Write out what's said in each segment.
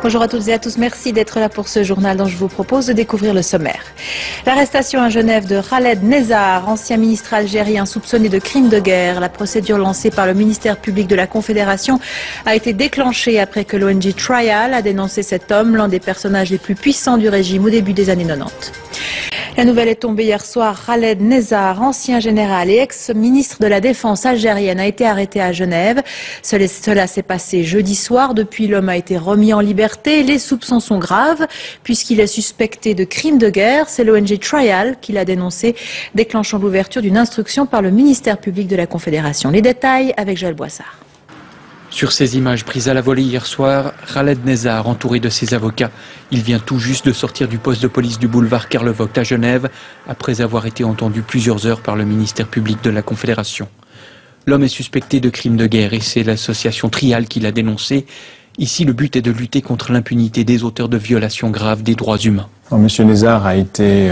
Bonjour à toutes et à tous, merci d'être là pour ce journal dont je vous propose de découvrir le sommaire. L'arrestation à Genève de Khaled Nezzar, ancien ministre algérien soupçonné de crimes de guerre. La procédure lancée par le ministère public de la Confédération a été déclenchée après que l'ONG Trial a dénoncé cet homme, l'un des personnages les plus puissants du régime au début des années 90. La nouvelle est tombée hier soir. Khaled Nezzar, ancien général et ex-ministre de la Défense algérienne, a été arrêté à Genève. Cela s'est passé jeudi soir. Depuis, l'homme a été remis en liberté. Les soupçons sont graves puisqu'il est suspecté de crimes de guerre. C'est l'ONG Trial qui l'a dénoncé, déclenchant l'ouverture d'une instruction par le ministère public de la Confédération. Les détails avec Joël Boissard. Sur ces images prises à la volée hier soir, Khaled Nezzar, entouré de ses avocats, il vient tout juste de sortir du poste de police du boulevard Karl Vogt à Genève, après avoir été entendu plusieurs heures par le ministère public de la Confédération. L'homme est suspecté de crimes de guerre et c'est l'association Trial qui l'a dénoncé. Ici, le but est de lutter contre l'impunité des auteurs de violations graves des droits humains. Monsieur Nezzar a été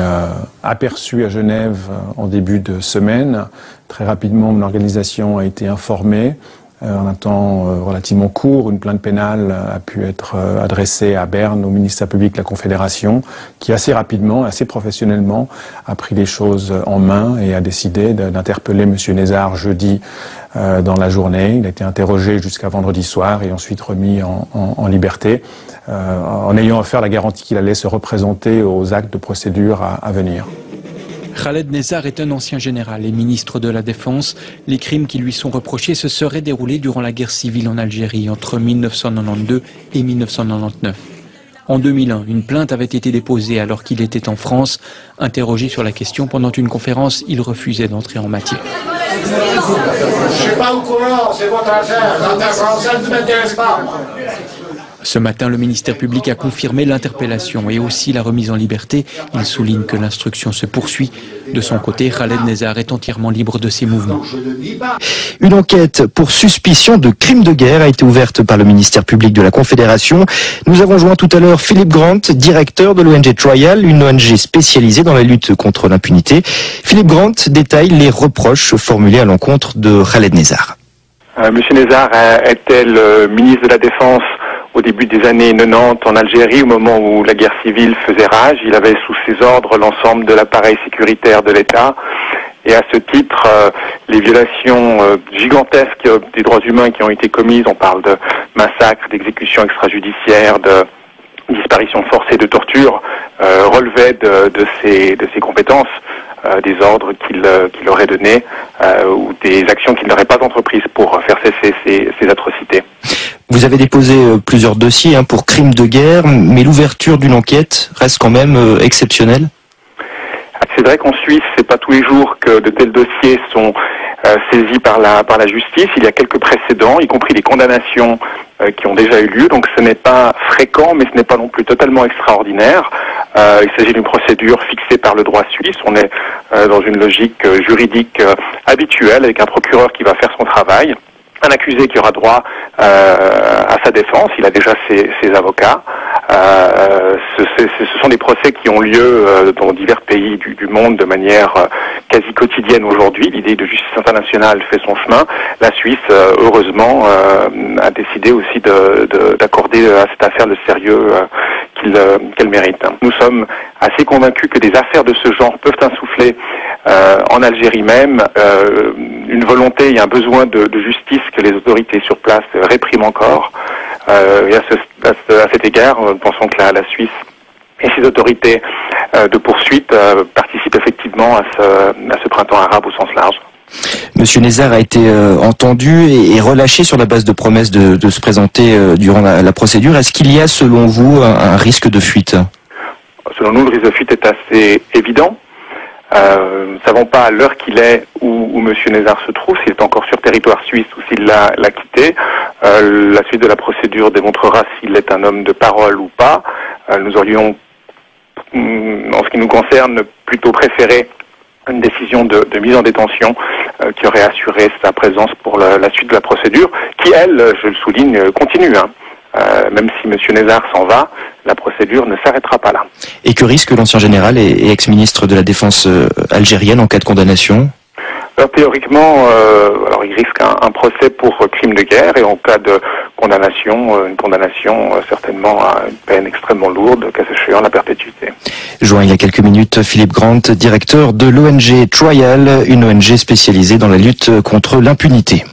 aperçu à Genève en début de semaine. Très rapidement, mon organisation a été informée. En un temps relativement court, une plainte pénale a pu être adressée à Berne, au ministère public de la Confédération, qui assez rapidement, assez professionnellement, a pris les choses en main et a décidé d'interpeller Monsieur Nezzar jeudi dans la journée. Il a été interrogé jusqu'à vendredi soir et ensuite remis en liberté, en ayant offert la garantie qu'il allait se représenter aux actes de procédure à venir. Khaled Nezzar est un ancien général et ministre de la Défense. Les crimes qui lui sont reprochés se seraient déroulés durant la guerre civile en Algérie entre 1992 et 1999. En 2001, une plainte avait été déposée alors qu'il était en France. Interrogé sur la question pendant une conférence, il refusait d'entrer en matière. Je suis pas au courant, c'est votre affaire. L'affaire française ne m'intéresse pas. Ce matin, le ministère public a confirmé l'interpellation et aussi la remise en liberté. Il souligne que l'instruction se poursuit. De son côté, Khaled Nezzar est entièrement libre de ses mouvements. Une enquête pour suspicion de crimes de guerre a été ouverte par le ministère public de la Confédération. Nous avons joint tout à l'heure Philippe Grant, directeur de l'ONG Trial, une ONG spécialisée dans la lutte contre l'impunité. Philippe Grant détaille les reproches formulés à l'encontre de Khaled Nezzar. Monsieur Nezzar était le ministre de la Défense au début des années 90 en Algérie, au moment où la guerre civile faisait rage. Il avait sous ses ordres l'ensemble de l'appareil sécuritaire de l'État. Et à ce titre, les violations gigantesques des droits humains qui ont été commises, on parle de massacres, d'exécutions extrajudiciaires, de disparitions forcées, de torture, relevaient de ses compétences, des ordres qu'il aurait donnés ou des actions qu'il n'aurait pas entreprises pour faire cesser ces atrocités. Vous avez déposé plusieurs dossiers pour crimes de guerre, mais l'ouverture d'une enquête reste quand même exceptionnelle. C'est vrai qu'en Suisse, c'est pas tous les jours que de tels dossiers sont saisis par la justice. Il y a quelques précédents, y compris des condamnations qui ont déjà eu lieu. Donc ce n'est pas fréquent, mais ce n'est pas non plus totalement extraordinaire. Il s'agit d'une procédure fixée par le droit suisse. On est dans une logique juridique habituelle, avec un procureur qui va faire son travail. Un accusé qui aura droit à sa défense, il a déjà ses avocats. Ce sont des procès qui ont lieu dans divers pays du monde de manière quasi quotidienne aujourd'hui. L'idée de justice internationale fait son chemin. La Suisse, heureusement, a décidé aussi d'accorder à cette affaire le sérieux qu'elle mérite. Nous sommes assez convaincus que des affaires de ce genre peuvent insuffler en Algérie même une volonté et un besoin de justice que les autorités sur place répriment encore. Et à cet égard, nous pensons que la Suisse et ses autorités de poursuite participent effectivement à ce printemps arabe au sens large. Monsieur Nezzar a été entendu et relâché sur la base de promesses de se présenter durant la procédure. Est-ce qu'il y a, selon vous, un risque de fuite? Selon nous, le risque de fuite est assez évident. Nous ne savons pas à l'heure qu'il est où M. Nezzar se trouve, s'il est encore sur territoire suisse ou s'il l'a quitté. La suite de la procédure démontrera s'il est un homme de parole ou pas. Nous aurions, en ce qui nous concerne, plutôt préféré une décision de mise en détention qui aurait assuré sa présence pour la suite de la procédure, qui, elle, je le souligne, continue. Même si M. Nezzar s'en va, la procédure ne s'arrêtera pas là. Et que risque l'ancien général et ex-ministre de la Défense algérienne en cas de condamnation? Alors, théoriquement, alors il risque un procès pour crime de guerre et en cas de condamnation, une condamnation certainement à une peine extrêmement lourde, cas échéant la perpétuité. Joint il y a quelques minutes, Philippe Grant, directeur de l'ONG Trial, une ONG spécialisée dans la lutte contre l'impunité.